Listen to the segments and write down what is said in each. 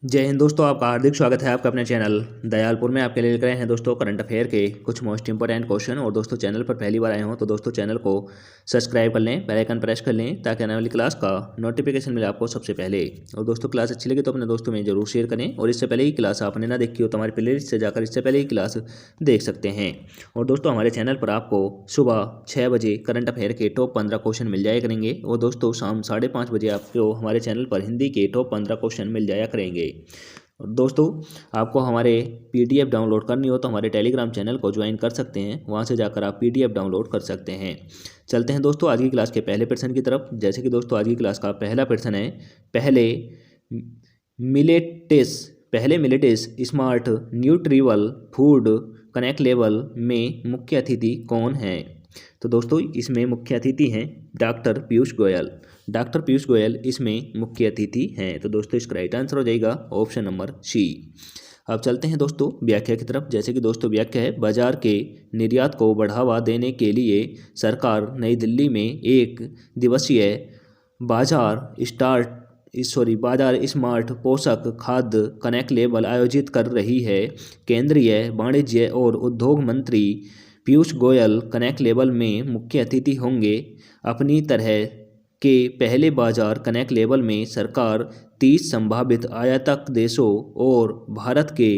जय हिंद दोस्तों, आपका हार्दिक स्वागत है आपका अपने चैनल दयालपुर में। आपके लिए लेकर आए हैं दोस्तों करंट अफेयर के कुछ मोस्ट इंपॉर्टेंट क्वेश्चन। और दोस्तों चैनल पर पहली बार आए हो तो दोस्तों चैनल को सब्सक्राइब कर लें, बेल आइकन प्रेस कर लें ताकि आने वाली क्लास का नोटिफिकेशन मिले आपको सबसे पहले। और दोस्तों क्लास अच्छी लगे तो अपने दोस्तों में जरूर शेयर करें। और इससे पहले ही क्लास आपने ना देखी हो तो हमारे प्लेलिस्ट से जाकर इससे पहले ही क्लास देख सकते हैं। और दोस्तों हमारे चैनल पर आपको सुबह 6 बजे करंट अफेयर के टॉप 15 क्वेश्चन मिल जाया करेंगे। और दोस्तों शाम 5:30 बजे आपको हमारे चैनल पर हिंदी के टॉप 15 क्वेश्चन मिल जाया करेंगे। और दोस्तों आपको हमारे पीडीएफ डाउनलोड करनी हो तो हमारे टेलीग्राम चैनल को ज्वाइन कर सकते हैं, वहां से जाकर आप पीडीएफ डाउनलोड कर सकते हैं। चलते हैं दोस्तों आज की क्लास के पहले प्रश्न की तरफ। जैसे कि दोस्तों आज की क्लास का पहला प्रश्न है, पहले मिलेटिस स्मार्ट न्यूट्रीवल फूड कनेक्ट लेवल में मुख्य अतिथि कौन है? तो दोस्तों इसमें मुख्य अतिथि हैं डॉक्टर पीयूष गोयल। डॉक्टर पीयूष गोयल इसमें मुख्य अतिथि हैं। तो दोस्तों इसका राइट आंसर हो जाएगा ऑप्शन नंबर सी। अब चलते हैं दोस्तों व्याख्या की तरफ। जैसे कि दोस्तों व्याख्या है, बाजार के निर्यात को बढ़ावा देने के लिए सरकार नई दिल्ली में एक दिवसीय बाजार स्मार्ट पोषक खाद्य कनेक्ट लेवल आयोजित कर रही है। केंद्रीय वाणिज्य और उद्योग मंत्री पीयूष गोयल कनेक्ट लेवल में मुख्य अतिथि होंगे। अपनी तरह के पहले बाजार कनेक्ट लेवल में सरकार 30 संभावित आयातक देशों और भारत के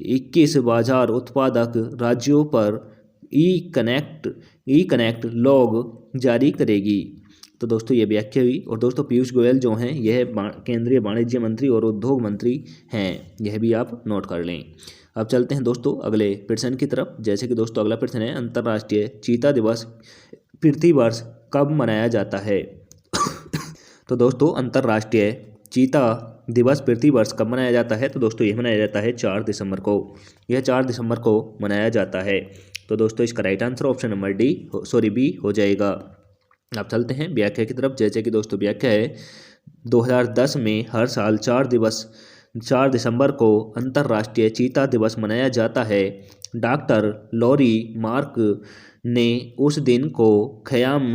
21 बाजार उत्पादक राज्यों पर ई कनेक्ट लॉग जारी करेगी। तो दोस्तों ये व्याख्या हुई। और दोस्तों पीयूष गोयल जो हैं यह केंद्रीय वाणिज्य मंत्री और उद्योग मंत्री हैं, यह भी आप नोट कर लें। अब चलते हैं दोस्तों अगले प्रश्न की तरफ। जैसे कि दोस्तों अगला प्रश्न है, अंतर्राष्ट्रीय चीता दिवस प्रतिवर्ष कब मनाया जाता है? तो दोस्तों अंतर्राष्ट्रीय चीता दिवस प्रतिवर्ष कब मनाया जाता है? तो दोस्तों यह मनाया जाता है 4 दिसंबर को। यह 4 दिसंबर को मनाया जाता है। तो दोस्तों इसका right answer option number B हो जाएगा। अब चलते हैं व्याख्या की तरफ। जैसे कि दोस्तों व्याख्या है, 2010 में हर साल 4 दिसंबर को अंतर्राष्ट्रीय चीता दिवस मनाया जाता है। डॉक्टर लॉरी मार्क ने उस दिन को ख़याम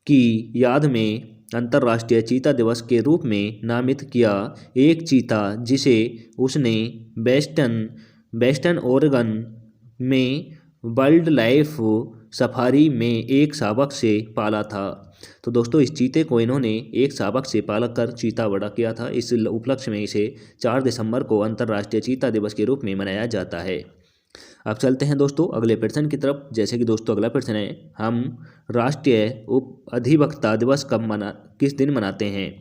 की याद में अंतर्राष्ट्रीय चीता दिवस के रूप में नामित किया। एक चीता जिसे उसने वेस्टर्न ओरेगन में वाइल्ड लाइफ सफारी में एक शावक से पाला था। तो दोस्तों इस चीते को इन्होंने एक शावक से पालक कर चीता बड़ा किया था। इस उपलक्ष्य में इसे 4 दिसंबर को अंतर्राष्ट्रीय चीता दिवस के रूप में मनाया जाता है। अब चलते हैं दोस्तों अगले प्रश्न की तरफ। जैसे कि दोस्तों अगला प्रश्न है, हम राष्ट्रीय उप अधिवक्ता दिवस किस दिन मनाते हैं?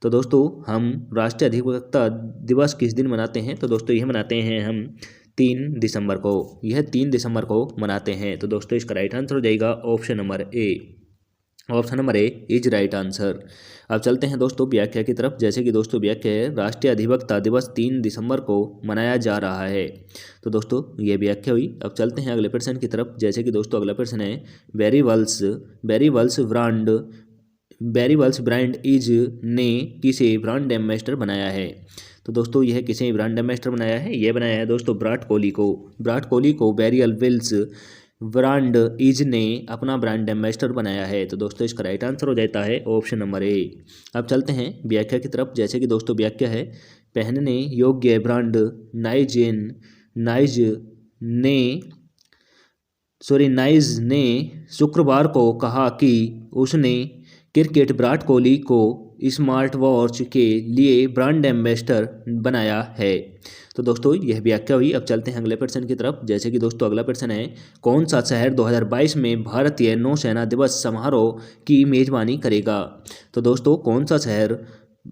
तो दोस्तों हम राष्ट्रीय अधिवक्ता दिवस किस दिन मनाते हैं? तो दोस्तों यह मनाते हैं हम 3 दिसंबर को। यह 3 दिसंबर को मनाते हैं। तो दोस्तों इसका राइट आंसर हो जाएगा option number A. Option number A is right answer. अब चलते हैं दोस्तों व्याख्या की तरफ। जैसे कि दोस्तों व्याख्या है, राष्ट्रीय अधिवक्ता दिवस 3 दिसंबर को मनाया जा रहा है। तो दोस्तों ये व्याख्या हुई। अब चलते हैं अगले प्रश्न की तरफ। जैसे कि दोस्तों अगला प्रश्न है, बेरीवल्स ब्रांड इज ने किसे ब्रांड एम्बेसडर बनाया है? तो दोस्तों यह किसे ब्रांड एम्बेसडर बनाया है? यह बनाया है दोस्तों विराट कोहली को बेरीवल्स ब्रांड इज ने अपना ब्रांड एम्बेसडर बनाया है। तो दोस्तों इसका राइट आंसर हो जाता है ऑप्शन नंबर ए। अब चलते हैं व्याख्या की तरफ। जैसे कि दोस्तों व्याख्या है, पहनने योग्य ब्रांड नाइज ने शुक्रवार को कहा कि उसने क्रिकेट विराट कोहली को स्मार्ट वॉच के लिए ब्रांड एम्बेसडर बनाया है। तो दोस्तों यह व्याख्या हुई। अब चलते हैं अगले प्रश्न की तरफ। जैसे कि दोस्तों अगला प्रश्न है, कौन सा शहर 2022 में भारतीय नौसेना दिवस समारोह की मेजबानी करेगा? तो दोस्तों कौन सा शहर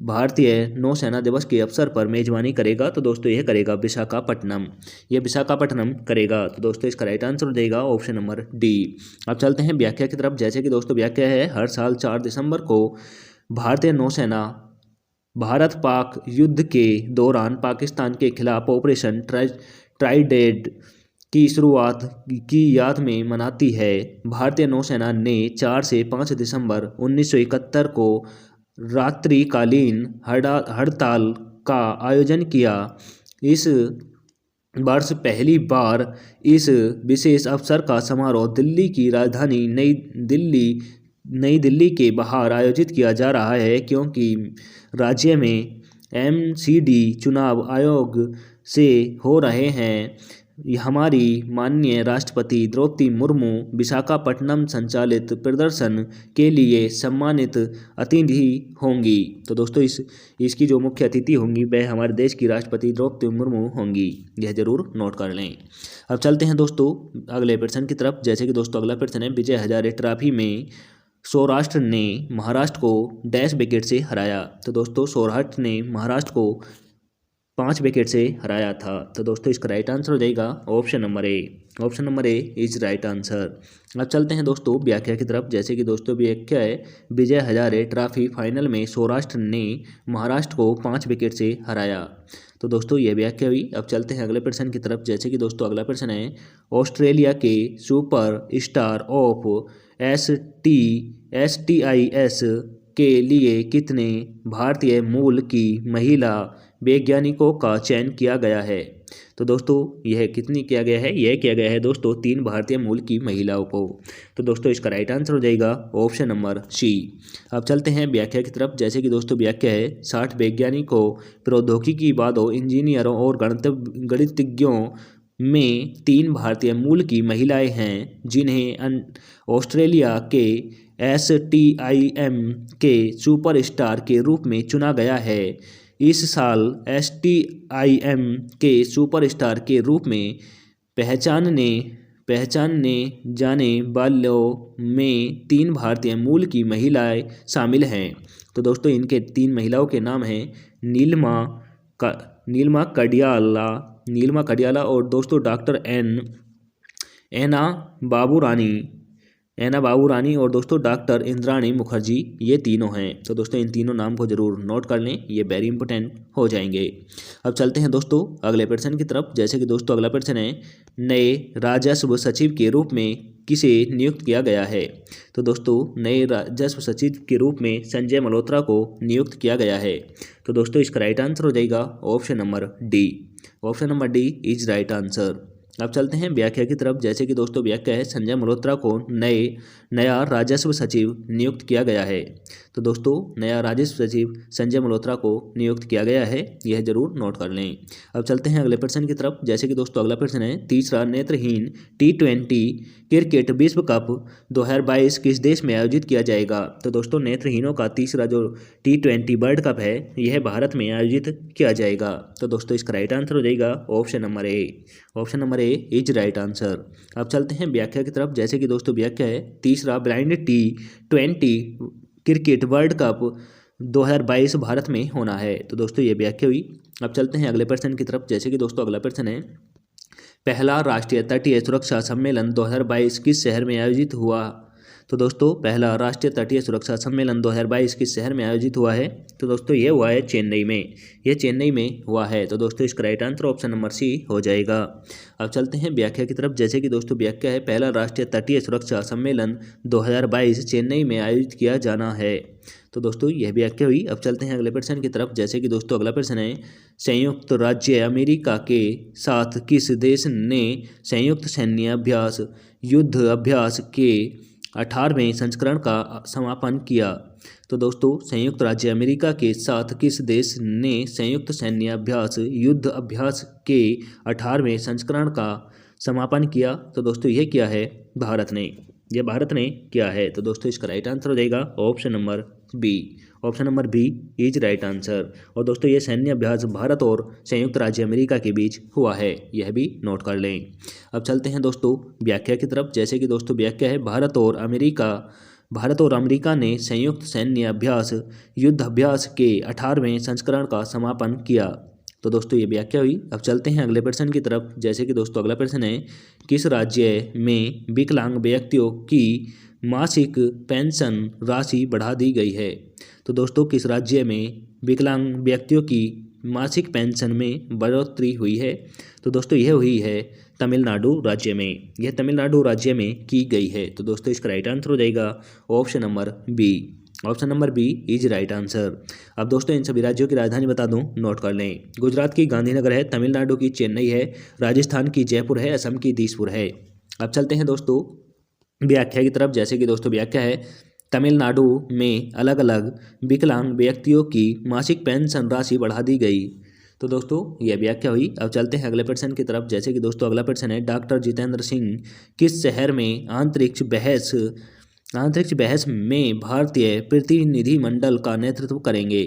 भारतीय नौसेना दिवस के अवसर पर मेजबानी करेगा? तो दोस्तों यह करेगा विशाखापट्टनम। यह विशाखापट्टनम करेगा। तो दोस्तों इसका राइट आंसर हो जाएगा ऑप्शन नंबर डी। अब चलते हैं व्याख्या की तरफ। जैसे कि दोस्तों व्याख्या है, हर साल 4 दिसंबर को भारतीय नौसेना भारत पाक युद्ध के दौरान पाकिस्तान के खिलाफ ऑपरेशन ट्राइडेंट की शुरुआत की याद में मनाती है। भारतीय नौसेना ने 4 से 5 दिसंबर 1971 को रात्रिकालीन हड़ताल का आयोजन किया। इस वर्ष पहली बार इस विशेष अवसर का समारोह दिल्ली की राजधानी नई दिल्ली के बाहर आयोजित किया जा रहा है, क्योंकि राज्य में MCD चुनाव आयोग से हो रहे हैं। हमारी माननीय राष्ट्रपति द्रौपदी मुर्मू विशाखापट्टनम संचालित प्रदर्शन के लिए सम्मानित अतिथि होंगी। तो दोस्तों इसकी जो मुख्य अतिथि होंगी वह हमारे देश की राष्ट्रपति द्रौपदी मुर्मू होंगी, यह जरूर नोट कर लें। अब चलते हैं दोस्तों अगले प्रश्न की तरफ। जैसे कि दोस्तों अगला प्रश्न है, विजय हजारे ट्रॉफी में सौराष्ट्र ने महाराष्ट्र को डैश विकेट से हराया। तो दोस्तों सौराष्ट्र ने महाराष्ट्र को 5 विकेट से हराया था। तो दोस्तों इसका राइट आंसर हो जाएगा option number A. Option number A is right answer. अब चलते हैं दोस्तों व्याख्या की तरफ। जैसे कि दोस्तों व्याख्या है, विजय हजारे ट्रॉफी फाइनल में सौराष्ट्र ने महाराष्ट्र को 5 विकेट से हराया। तो दोस्तों ये व्याख्या हुई। अब चलते हैं अगले प्रश्न की तरफ। जैसे कि दोस्तों अगला प्रश्न है, ऑस्ट्रेलिया के सुपर स्टार ऑफ STIS के लिए कितने भारतीय मूल की महिला वैज्ञानिकों का चयन किया गया है। तो दोस्तों यह कितनी किया गया है, यह किया गया है दोस्तों 3 भारतीय मूल की महिलाओं को। तो दोस्तों इसका राइट आंसर हो जाएगा ऑप्शन नंबर सी। अब चलते हैं व्याख्या की तरफ। जैसे कि दोस्तों व्याख्या है, 60 वैज्ञानिकों, प्रौद्योगिकी वादों, इंजीनियरों और गणितज्ञों में 3 भारतीय मूल की महिलाएं हैं जिन्हें ऑस्ट्रेलिया के STIM के सुपरस्टार के रूप में चुना गया है। इस साल STIM के सुपरस्टार के रूप में पहचानने जाने वालों में 3 भारतीय मूल की महिलाएं शामिल हैं। तो दोस्तों इनके 3 महिलाओं के नाम हैं नीलिमा कडियाला और दोस्तों डॉक्टर एना बाबूरानी और दोस्तों डॉक्टर इंद्राणी मुखर्जी, ये तीनों हैं। तो दोस्तों इन तीनों नाम को जरूर नोट कर लें, ये वेरी इंपॉर्टेंट हो जाएंगे। अब चलते हैं दोस्तों अगले प्रश्न की तरफ। जैसे कि दोस्तों अगला प्रश्न है, नए राजस्व सचिव के रूप में किसे नियुक्त किया गया है। तो दोस्तों नए राजस्व सचिव के रूप में संजय मल्होत्रा को नियुक्त किया गया है। तो दोस्तों इसका राइट आंसर हो जाएगा option number D. Option number D is right answer. अब चलते हैं व्याख्या की तरफ। जैसे कि दोस्तों व्याख्या है, संजय मल्होत्रा को नया राजस्व सचिव नियुक्त किया गया है। तो दोस्तों नया राजस्व सचिव संजय मल्होत्रा को नियुक्त किया गया है, यह जरूर नोट कर लें। अब चलते हैं अगले प्रश्न की तरफ। जैसे कि दोस्तों अगला प्रश्न है, तीसरा नेत्रहीन T20 क्रिकेट विश्व कप 2022 किस देश में आयोजित किया जाएगा। तो दोस्तों नेत्रहीनों का तीसरा जो T20 वर्ल्ड कप है यह भारत में आयोजित किया जाएगा। तो दोस्तों इसका राइट आंसर हो जाएगा option number A. Option number A is right answer. अब चलते हैं व्याख्या की तरफ। जैसे कि दोस्तों व्याख्या है, तीसरा blind T20 cricket world cup 2022 Bharat में होना है। तो दोस्तों ये व्याख्या हुई। अब चलते हैं अगले प्रश्न की तरफ। जैसे कि दोस्तों अगला प्रश्न है, पहला राष्ट्रीय तटीय सुरक्षा सम्मेलन 2022 किस शहर में आयोजित हुआ। तो दोस्तों पहला राष्ट्रीय तटीय सुरक्षा सम्मेलन 2022 किस शहर में आयोजित हुआ है। तो दोस्तों ये हुआ है चेन्नई में, यह चेन्नई में हुआ है। तो दोस्तों इसका right answer option number C हो जाएगा। अब चलते हैं व्याख्या की तरफ। जैसे कि दोस्तों व्याख्या है, पहला राष्ट्रीय तटीय सुरक्षा सम्मेलन 2022 चेन्नई में आयोजित किया जाना है। तो दोस्तों यह व्याख्या हुई। अब चलते हैं अगले प्रश्न की तरफ। जैसे कि दोस्तों अगला प्रश्न है, संयुक्त राज्य अमेरिका के साथ किस देश ने संयुक्त सैन्य अभ्यास युद्ध अभ्यास के 18वें संस्करण का समापन किया। तो दोस्तों संयुक्त राज्य अमेरिका के साथ किस देश ने संयुक्त सैन्य अभ्यास युद्ध अभ्यास के 18वें संस्करण का समापन किया। तो दोस्तों यह किया है भारत ने, यह भारत ने किया है। तो दोस्तों इसका राइट आंसर हो जाएगा option number B. Option number B is right answer. और दोस्तों ये सैन्य अभ्यास भारत और संयुक्त राज्य अमेरिका के बीच हुआ है, यह भी नोट कर लें। अब चलते हैं दोस्तों व्याख्या की तरफ। जैसे कि दोस्तों व्याख्या है, भारत और अमेरिका ने संयुक्त सैन्य अभ्यास युद्ध अभ्यास के 18वें संस्करण का समापन किया। तो दोस्तों ये व्याख्या हुई। अब चलते हैं अगले प्रश्न की तरफ। जैसे कि दोस्तों अगला प्रश्न है, किस राज्य में विकलांग व्यक्तियों की मासिक पेंशन राशि बढ़ा दी गई है। तो दोस्तों किस राज्य में विकलांग व्यक्तियों की मासिक पेंशन में बढ़ोतरी हुई है। तो दोस्तों यह हुई है तमिलनाडु राज्य में, यह तमिलनाडु राज्य में की गई है। तो दोस्तों इसका राइट आंसर हो जाएगा option number B. Option number B is right answer. अब दोस्तों इन सभी राज्यों की राजधानी बता दूं, नोट कर लें। गुजरात की गांधीनगर है, तमिलनाडु की चेन्नई है, राजस्थान की जयपुर है, असम की दिसपुर है। अब चलते हैं दोस्तों व्याख्या की तरफ। जैसे कि दोस्तों व्याख्या है, तमिलनाडु में अलग अलग विकलांग व्यक्तियों की मासिक पेंशन राशि बढ़ा दी गई। तो दोस्तों यह व्याख्या हुई। अब चलते हैं अगले प्रश्न की तरफ। जैसे कि दोस्तों अगला प्रश्न है, डॉक्टर जितेंद्र सिंह किस शहर में अंतरिक्ष बहस में भारतीय प्रतिनिधि मंडल का नेतृत्व करेंगे?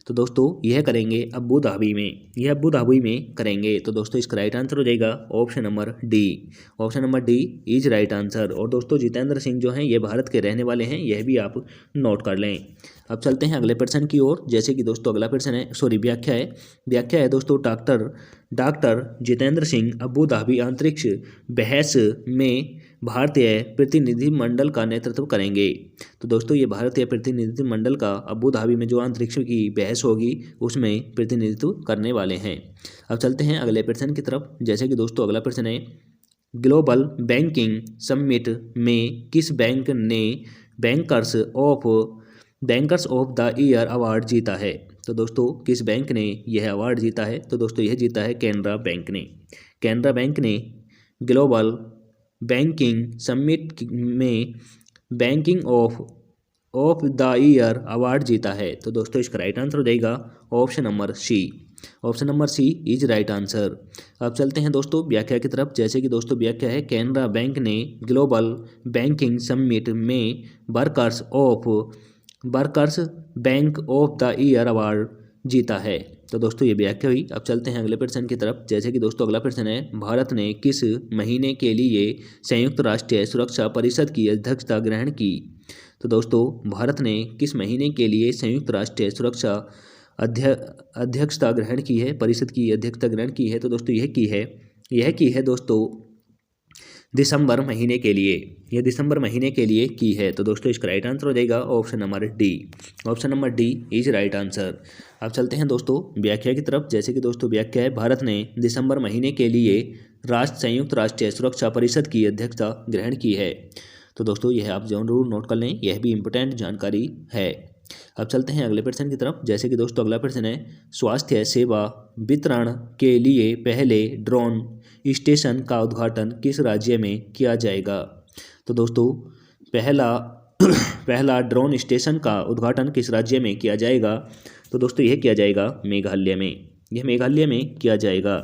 तो दोस्तों यह करेंगे अबू धाबी में, यह अबू धाबी में करेंगे। तो दोस्तों इसका राइट आंसर हो जाएगा option number D. Option number D is right answer. और दोस्तों जितेंद्र सिंह जो हैं ये भारत के रहने वाले हैं, यह भी आप नोट कर लें। अब चलते हैं अगले प्रश्न की ओर। जैसे कि दोस्तों अगला प्रश्न है, व्याख्या है दोस्तों, doctor Jitendra Singh Abu Dhabi अंतरिक्ष बहस में भारतीय प्रतिनिधि मंडल का नेतृत्व करेंगे। तो दोस्तों ये भारतीय प्रतिनिधि मंडल का अबू धाबी में जो अंतरिक्ष की बहस होगी उसमें प्रतिनिधित्व करने वाले हैं। अब चलते हैं अगले प्रश्न की तरफ। जैसे कि दोस्तों अगला प्रश्न है, ग्लोबल बैंकिंग समिट में किस बैंक ने bankers of the year award जीता है? तो दोस्तों किस बैंक ने यह अवार्ड जीता है? तो दोस्तों यह जीता है कैनरा बैंक ने। कैनरा बैंक ने ग्लोबल बैंकिंग समिट में banking of the year award जीता है। तो दोस्तों इसका राइट आंसर हो जाएगा option number C. Option number C is right answer. अब चलते हैं दोस्तों व्याख्या की तरफ। जैसे कि दोस्तों व्याख्या है, कैनरा बैंक ने ग्लोबल बैंकिंग समिट में workers bank of the year award जीता है। तो दोस्तों ये व्याख्या हुई। अब चलते हैं अगले प्रश्न की तरफ। जैसे कि दोस्तों अगला प्रश्न है, भारत ने किस महीने के लिए संयुक्त राष्ट्र सुरक्षा परिषद की अध्यक्षता ग्रहण की? तो दोस्तों भारत ने किस महीने के लिए संयुक्त राष्ट्र सुरक्षा अध्यक्षता ग्रहण की है, परिषद की अध्यक्षता ग्रहण की है? तो दोस्तों यह की है दोस्तों दिसंबर महीने के लिए, यह दिसंबर महीने के लिए की है। तो दोस्तों इसका राइट आंसर हो जाएगा option number D. Option number D is right answer. अब चलते हैं दोस्तों व्याख्या की तरफ। जैसे कि दोस्तों व्याख्या है, भारत ने दिसंबर महीने के लिए संयुक्त राष्ट्र सुरक्षा परिषद की अध्यक्षता ग्रहण की है। तो दोस्तों यह आप जरूर नोट कर लें, यह भी इम्पोर्टेंट जानकारी है। अब चलते हैं अगले प्रश्न की तरफ। जैसे कि दोस्तों अगला प्रश्न है, स्वास्थ्य सेवा वितरण के लिए पहले ड्रोन स्टेशन का उद्घाटन किस राज्य में किया जाएगा? तो दोस्तों पहला ड्रोन स्टेशन का उद्घाटन किस राज्य में किया जाएगा? तो दोस्तों यह किया जाएगा मेघालय में, यह मेघालय में किया जाएगा।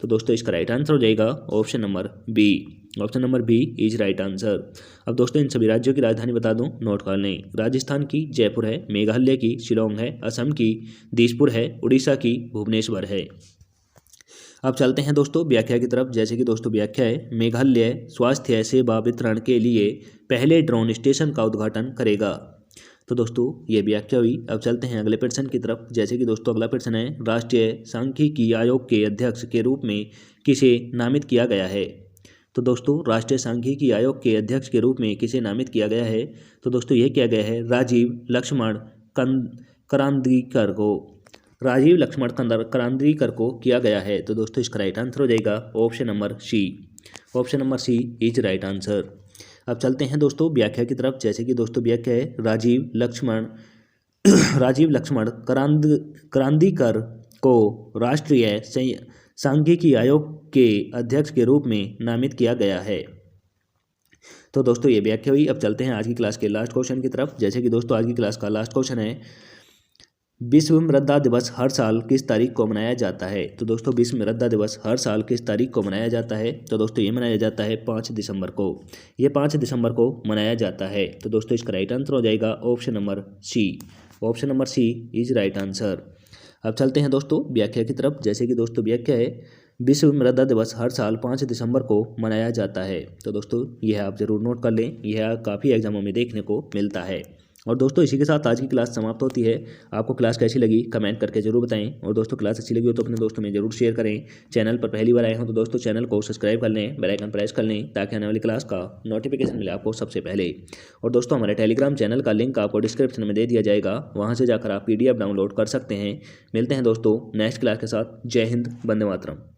तो दोस्तों इसका राइट आंसर हो जाएगा option number B. Option number B is right answer. अब दोस्तों इन सभी राज्यों की राजधानी बता दूं, नोट कर लें। राजस्थान की जयपुर है, मेघालय की शिलोंग है, असम की दिसपुर है, उड़ीसा की भुवनेश्वर है। अब चलते हैं दोस्तों व्याख्या की तरफ। जैसे कि दोस्तों व्याख्या है, मेघालय स्वास्थ्य सेवा वितरण के लिए पहले ड्रोन स्टेशन का उद्घाटन करेगा। तो दोस्तों ये व्याख्या हुई। अब चलते हैं अगले प्रश्न की तरफ। जैसे कि दोस्तों अगला प्रश्न है, राष्ट्रीय सांख्यिकी आयोग के अध्यक्ष के रूप में किसे नामित किया गया है? तो दोस्तों राष्ट्रीय सांख्यिकी आयोग के अध्यक्ष के रूप में किसे नामित किया गया है? तो दोस्तों ये किया गया है राजीव लक्ष्मण करांदीकर को, राजीव लक्ष्मण करांदीकर को किया गया है। तो दोस्तों इसका राइट आंसर हो जाएगा option number C. Option number C is right answer. अब चलते हैं दोस्तों व्याख्या की तरफ। जैसे कि दोस्तों व्याख्या है, राजीव लक्ष्मण करांदीकर को राष्ट्रीय सांख्यिकी आयोग के अध्यक्ष के रूप में नामित किया गया है। तो दोस्तों ये व्याख्या हुई। अब चलते हैं आज की क्लास के लास्ट क्वेश्चन की तरफ। जैसे कि दोस्तों आज की क्लास का लास्ट क्वेश्चन है, विश्व मृदा दिवस हर साल किस तारीख को मनाया जाता है? तो दोस्तों विश्व मृदा दिवस हर साल किस तारीख को मनाया जाता है? तो दोस्तों ये मनाया जाता है 5 दिसंबर को, ये 5 दिसंबर को मनाया जाता है। तो दोस्तों इसका राइट आंसर हो जाएगा option number C. Option number C is right answer. अब चलते हैं दोस्तों व्याख्या की तरफ। जैसे कि दोस्तों व्याख्या है, विश्व मृदा दिवस हर साल 5 दिसंबर को मनाया जाता है। तो दोस्तों यह आप जरूर नोट कर लें, यह काफ़ी एग्जामों में देखने को मिलता है। और दोस्तों इसी के साथ आज की क्लास समाप्त होती है। आपको क्लास कैसी लगी कमेंट करके जरूर बताएं। और दोस्तों क्लास अच्छी लगी हो तो अपने दोस्तों में जरूर शेयर करें। चैनल पर पहली बार आए हो तो दोस्तों चैनल को सब्सक्राइब कर लें, बेल आइकन प्रेस कर लें ताकि आने वाली क्लास का नोटिफिकेशन मिले आपको सबसे पहले। और दोस्तों हमारे टेलीग्राम चैनल का लिंक आपको डिस्क्रिप्शन में दे दिया जाएगा, वहाँ से जाकर आप PDF डाउनलोड कर सकते हैं। मिलते हैं दोस्तों नेक्स्ट क्लास के साथ। जय हिंद, वंदे मातरम।